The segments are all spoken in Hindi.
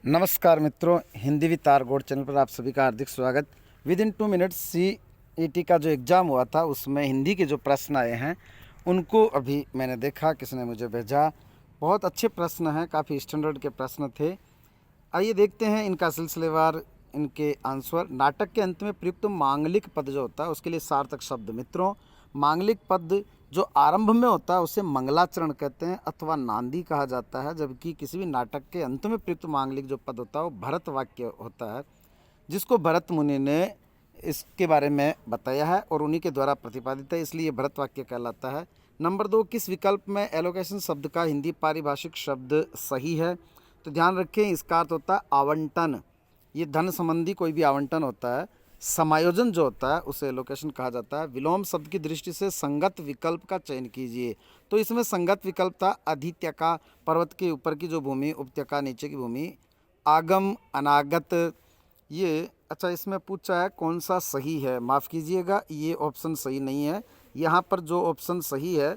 नमस्कार मित्रों, हिंदी विद तार गोड चैनल पर आप सभी का हार्दिक स्वागत। विद इन 2 मिनट्स CET का जो एग्ज़ाम हुआ था उसमें हिंदी के जो प्रश्न आए हैं उनको अभी मैंने देखा, किसने मुझे भेजा। बहुत अच्छे प्रश्न हैं, काफ़ी स्टैंडर्ड के प्रश्न थे। आइए देखते हैं इनका सिलसिलेवार इनके आंसर। नाटक के अंत में प्रयुक्त मांगलिक पद जो होता है उसके लिए सार्थक शब्द। मित्रों, मांगलिक पद जो आरंभ में होता है उसे मंगलाचरण कहते हैं अथवा नांदी कहा जाता है, जबकि किसी भी नाटक के अंत में प्रयुक्त मांगलिक जो पद होता है वो भरत वाक्य होता है, जिसको भरत मुनि ने इसके बारे में बताया है और उन्हीं के द्वारा प्रतिपादित है, इसलिए भरत वाक्य कहलाता है। नंबर 2, किस विकल्प में एलोकेशन शब्द का हिंदी पारिभाषिक शब्द सही है? तो ध्यान रखें, इसका अर्थ होता है आवंटन। ये धन संबंधी कोई भी आवंटन होता है। समायोजन जो होता है उसे एलोकेशन कहा जाता है। विलोम शब्द की दृष्टि से संगत विकल्प का चयन कीजिए। तो इसमें संगत विकल्प था अधित्यका, पर्वत के ऊपर की जो भूमि, उपत्यका नीचे की भूमि, आगम अनागत। ये अच्छा, इसमें पूछा है कौन सा सही है। माफ़ कीजिएगा, ये ऑप्शन सही नहीं है। यहाँ पर जो ऑप्शन सही है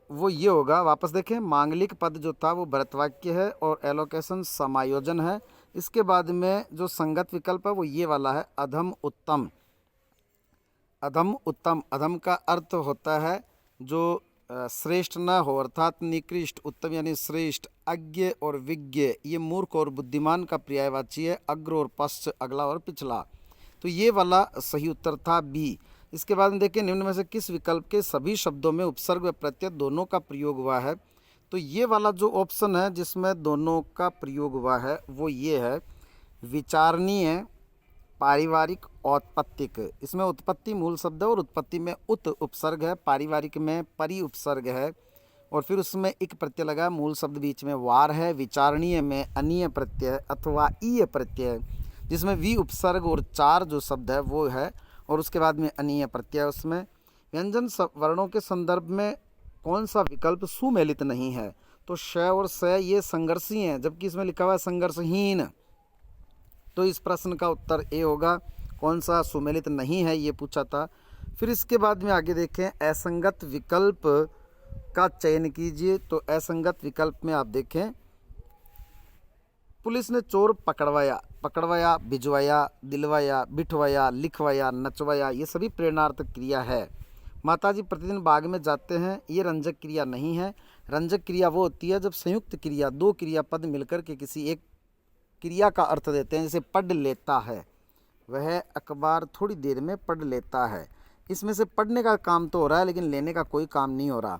वो ये होगा, वापस देखें, मांगलिक पद जो था वो भरतवाक्य है और एलोकेशन समायोजन है। इसके बाद में जो संगत विकल्प है वो ये वाला है, अधम उत्तम। अधम उत्तम, अधम का अर्थ होता है जो श्रेष्ठ न हो, अर्थात निकृष्ट। उत्तम यानी श्रेष्ठ। अज्ञ और विज्ञ ये मूर्ख और बुद्धिमान का पर्यायवाची है। अग्र और पश्च, अगला और पिछला। तो ये वाला सही उत्तर था बी। इसके बाद में देखिए, निम्न में से किस विकल्प के सभी शब्दों में उपसर्ग व प्रत्यय दोनों का प्रयोग हुआ है? तो ये वाला जो ऑप्शन है जिसमें दोनों का प्रयोग हुआ है वो ये है, विचारणीय, पारिवारिक, औत्पत्तिक। इसमें उत्पत्ति मूल शब्द है और उत्पत्ति में उत उपसर्ग है, पारिवारिक में परि उपसर्ग है और फिर उसमें एक प्रत्यय लगा है, मूल शब्द बीच में वार है। विचारणीय में अनीय प्रत्यय अथवा ईय प्रत्यय, जिसमें वी उपसर्ग और चार जो शब्द है वो है और उसके बाद में अनीय प्रत्यय। उसमें व्यंजन वर्णों के संदर्भ में कौन सा विकल्प सुमेलित नहीं है? तो श और स ये संघर्षी हैं, जबकि इसमें लिखा हुआ है संघर्षहीन। तो इस प्रश्न का उत्तर ए होगा, कौन सा सुमेलित नहीं है ये पूछा था। फिर इसके बाद में आगे देखें, असंगत विकल्प का चयन कीजिए। तो असंगत विकल्प में आप देखें, पुलिस ने चोर पकड़वाया, पकड़वाया, भिजवाया, दिलवाया, बिठवाया, लिखवाया, नचवाया, ये सभी प्रेरणार्थक क्रिया है। माताजी प्रतिदिन बाग में जाते हैं, ये रंजक क्रिया नहीं है। रंजक क्रिया वो होती है जब संयुक्त क्रिया, दो क्रियापद मिलकर के किसी एक क्रिया का अर्थ देते हैं। जैसे पढ़ लेता है, वह अखबार थोड़ी देर में पढ़ लेता है। इसमें से पढ़ने का काम तो हो रहा है लेकिन लेने का कोई काम नहीं हो रहा।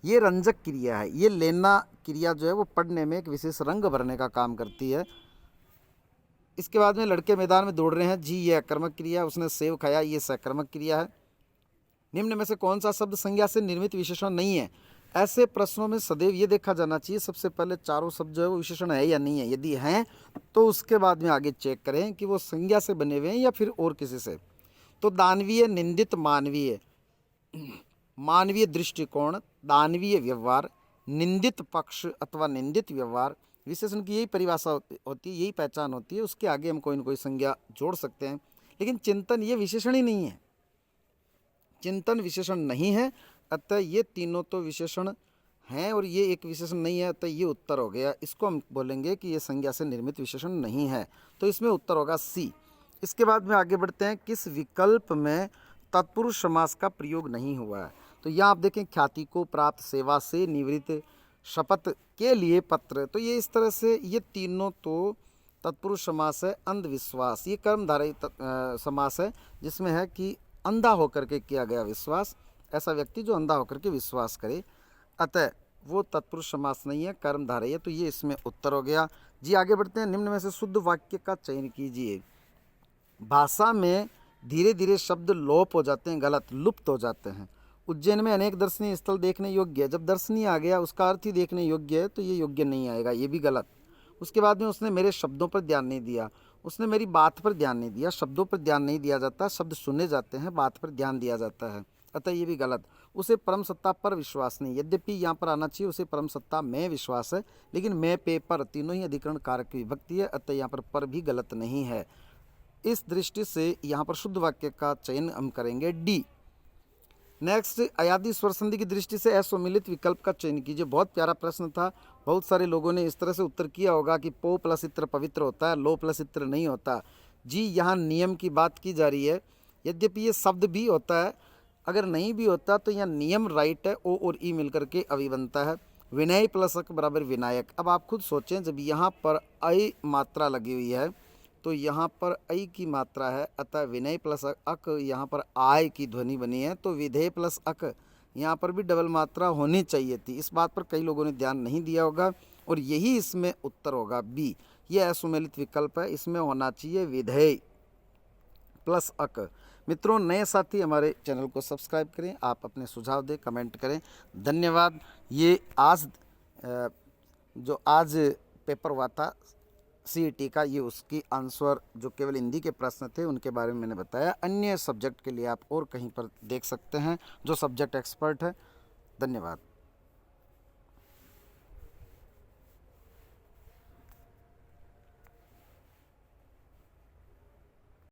ये रंजक क्रिया है। ये लेना क्रिया जो है वो पढ़ने में एक विशेष रंग भरने का काम करती है। इसके बाद में लड़के मैदान में दौड़ रहे हैं, जी ये अकर्मक क्रिया है। उसने सेव खाया, ये सकर्मक क्रिया है। निम्न में से कौन सा शब्द संज्ञा से निर्मित विशेषण नहीं है? ऐसे प्रश्नों में सदैव ये देखा जाना चाहिए सबसे पहले चारों शब्द जो है वो विशेषण है या नहीं है। यदि हैं तो उसके बाद में आगे चेक करें कि वो संज्ञा से बने हुए हैं या फिर और किसी से। तो दानवीय, निंदित, मानवीय, मानवीय दृष्टिकोण, दानवीय व्यवहार, निंदित पक्ष अथवा निंदित व्यवहार, विशेषण की यही परिभाषा होती है, यही पहचान होती है। उसके आगे हम कोई न कोई संज्ञा जोड़ सकते हैं, लेकिन चिंतन ये विशेषण ही नहीं है। चिंतन विशेषण नहीं है, अतः ये तीनों तो विशेषण हैं और ये एक विशेषण नहीं है, अतः ये उत्तर हो गया। इसको हम बोलेंगे कि ये संज्ञा से निर्मित विशेषण नहीं है, तो इसमें उत्तर होगा सी। इसके बाद में आगे बढ़ते हैं, किस विकल्प में तत्पुरुष समास का प्रयोग नहीं हुआ है? तो यहाँ आप देखें, ख्याति को प्राप्त, सेवा से निवृत्त, शपथ के लिए पत्र। तो ये इस तरह से ये तीनों तो तत्पुरुष समास है। अंधविश्वास ये कर्मधारय समास है, जिसमें है कि अंधा होकर के किया गया विश्वास, ऐसा व्यक्ति जो अंधा होकर के विश्वास करे, अतः वो तत्पुरुष समास नहीं है, कर्मधारय है। तो ये इसमें उत्तर हो गया जी। आगे बढ़ते हैं, निम्न में से शुद्ध वाक्य का चयन कीजिए। भाषा में धीरे धीरे शब्द लोप हो जाते हैं, गलत, लुप्त हो जाते हैं। उज्जैन में अनेक दर्शनीय स्थल देखने योग्य है। जब दर्शनीय आ गया उसका अर्थ ही देखने योग्य है, तो ये योग्य नहीं आएगा, ये भी गलत। उसके बाद में उसने मेरे शब्दों पर ध्यान नहीं दिया, उसने मेरी बात पर ध्यान नहीं दिया। शब्दों पर ध्यान नहीं दिया जाता, शब्द सुने जाते हैं, बात पर ध्यान दिया जाता है, अतः ये भी गलत। उसे परम सत्ता पर विश्वास नहीं, यद्यपि यहाँ पर आना चाहिए उसे परम सत्ता में विश्वास है, लेकिन मैं, पे, पर तीनों ही अधिकरण कारक की विभक्ति है, अतः यहाँ पर भी गलत नहीं है। इस दृष्टि से यहाँ पर शुद्ध वाक्य का चयन हम करेंगे डी। नेक्स्ट, अयादी स्वर संधि की दृष्टि से असुमिलित विकल्प का चयन कीजिए। बहुत प्यारा प्रश्न था, बहुत सारे लोगों ने इस तरह से उत्तर किया होगा कि पो प्लस इत्र पवित्र होता है, लो प्लस इत्र नहीं होता। जी, यहाँ नियम की बात की जा रही है, यद्यपि ये शब्द भी होता है, अगर नहीं भी होता तो यहाँ नियम राइट है, ओ और ई मिलकर के अभी बनता है। विनय प्लस अक बराबर विनायक। अब आप खुद सोचें, जब यहाँ पर अय मात्रा लगी हुई है तो यहाँ पर अय की मात्रा है, अतः विनय प्लस अक यहाँ पर आय की ध्वनि बनी है, तो विधेय प्लस अक यहाँ पर भी डबल मात्रा होनी चाहिए थी। इस बात पर कई लोगों ने ध्यान नहीं दिया होगा और यही इसमें उत्तर होगा बी। ये असुमेलित विकल्प है, इसमें होना चाहिए विधेय प्लस अक। मित्रों, नए साथी हमारे चैनल को सब्सक्राइब करें, आप अपने सुझाव दें, कमेंट करें। धन्यवाद। ये आज जो आज पेपर हुआ था CET का, ये उसकी आंसर जो केवल हिंदी के प्रश्न थे उनके बारे में मैंने बताया। अन्य सब्जेक्ट के लिए आप और कहीं पर देख सकते हैं जो सब्जेक्ट एक्सपर्ट है। धन्यवाद।